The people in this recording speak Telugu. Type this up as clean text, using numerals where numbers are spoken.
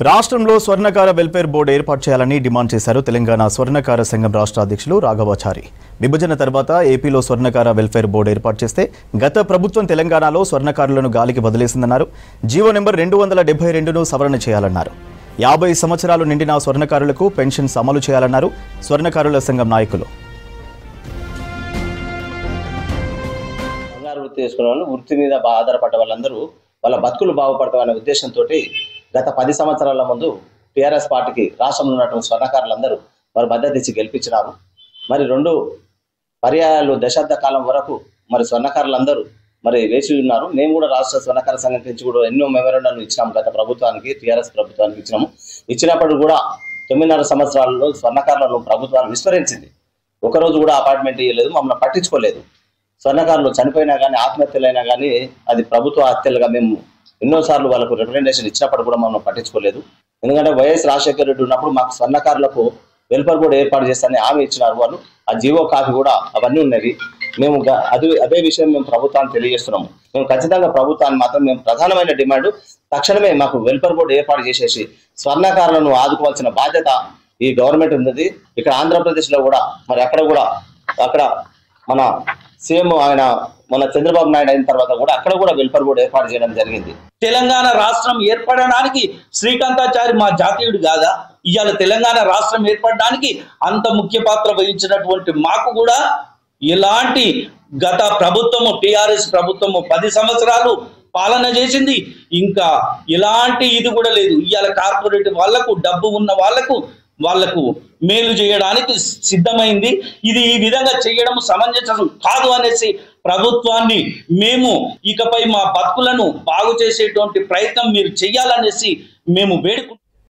రాష్ట్రంలో స్వర్ణకార వెల్ఫేర్ బోర్డు ఏర్పాటు చేయాలని డిమాండ్ చేశారు తెలంగాణ స్వర్ణకార సంఘం రాష్ట్ర అధ్యక్షులు రాఘవాచారి. విభజన తర్వాత ఏపీలో స్వర్ణకార వెల్ఫేర్ బోర్డు ఏర్పాటు చేస్తే గత ప్రభుత్వం తెలంగాణలో స్వర్ణకారులను గాలికి వదిలేసిందన్నారు. జీవో నెంబర్ 272ను సవరణ చేయాలన్నారు. 50 సంవత్సరాలు నిండిన స్వర్ణకారులకు పెన్షన్స్ అమలు చేయాలన్నారు స్వర్ణకారుల సంఘం నాయకులు. వృత్తి మీద ఆధారపడ్డ వాళ్ళందరూ వాళ్ళ బతుకులు బాగుపడతామనే ఉద్దేశంతో గత 10 సంవత్సరాల ముందు టీఆర్ఎస్ పార్టీకి రాష్ట్రంలో ఉన్నటువంటి స్వర్ణకారులందరూ వారి మద్దతు ఇచ్చి గెలిపించినారు. మరి 2 పర్యాయాలు దశాబ్ద కాలం వరకు మరి స్వర్ణకారులందరూ మరి వేచి ఉన్నారు. మేము కూడా రాష్ట్ర స్వర్ణకార సంఘం నుంచి కూడా ఎన్నో మెమోరాండాలు ఇచ్చినాము. గత ప్రభుత్వానికి టీఆర్ఎస్ ప్రభుత్వానికి ఇచ్చినప్పుడు కూడా 9.5 సంవత్సరాలలో స్వర్ణకారులను ప్రభుత్వాన్ని విస్మరించింది. ఒకరోజు కూడా అపార్ట్మెంట్ ఇవ్వలేదు, మమ్మల్ని పట్టించుకోలేదు. స్వర్ణకారులు చనిపోయినా కానీ ఆత్మహత్యలైనా కానీ అది ప్రభుత్వ హత్యలుగా మేము ఎన్నోసార్లు వాళ్ళకు రిప్రజెంటేషన్ ఇచ్చినప్పుడు కూడా మమ్మల్ని పట్టించుకోలేదు. ఎందుకంటే వైఎస్ రాజశేఖర రెడ్డి ఉన్నప్పుడు మాకు స్వర్ణకారులకు వెల్ఫేర్ బోర్డు ఏర్పాటు చేస్తారని హామీ ఇచ్చినారు వాళ్ళు. ఆ జీవో కాపీ కూడా అవన్నీ ఉన్నది. మేము అదే విషయం మేము ప్రభుత్వాన్ని తెలియజేస్తున్నాము. మేము ఖచ్చితంగా ప్రభుత్వాన్ని మాత్రం మేము ప్రధానమైన డిమాండ్ తక్షణమే మాకు వెల్ఫేర్ బోర్డు ఏర్పాటు చేసేసి స్వర్ణకారులను ఆదుకోవాల్సిన బాధ్యత ఈ గవర్నమెంట్ ఉన్నది. ఇక్కడ ఆంధ్రప్రదేశ్లో కూడా మరి అక్కడ మన సీఎం ఆయన మన చంద్రబాబు నాయుడు అయిన తర్వాత కూడా అక్కడ కూడా వెల్ఫేర్ బోర్డు ఏర్పాటు చేయడం జరిగింది. తెలంగాణ రాష్ట్రం ఏర్పడడానికి శ్రీకాంతాచారి మా జాతీయుడు కాదా? ఇవాళ తెలంగాణ రాష్ట్రం ఏర్పడడానికి అంత ముఖ్య పాత్ర వహించినటువంటి మాకు కూడా ఇలాంటి గత ప్రభుత్వము టీఆర్ఎస్ ప్రభుత్వము 10 సంవత్సరాలు పాలన చేసింది. ఇంకా ఇలాంటి ఇది కూడా లేదు. ఇవాళ కార్పొరేట్ వాళ్లకు డబ్బు ఉన్న వాళ్లకు మేలు చేయడానికి సిద్ధమైంది. ఇది ఈ విధంగా చేయడం సమంజసం కాదు అనేసి ప్రభుత్వాన్ని మేము ఇకపై మా బతుకులను బాగు చేసేటువంటి ప్రయత్నం మీరు చేయాలనేసి మేము వేడుకుంటున్నాం.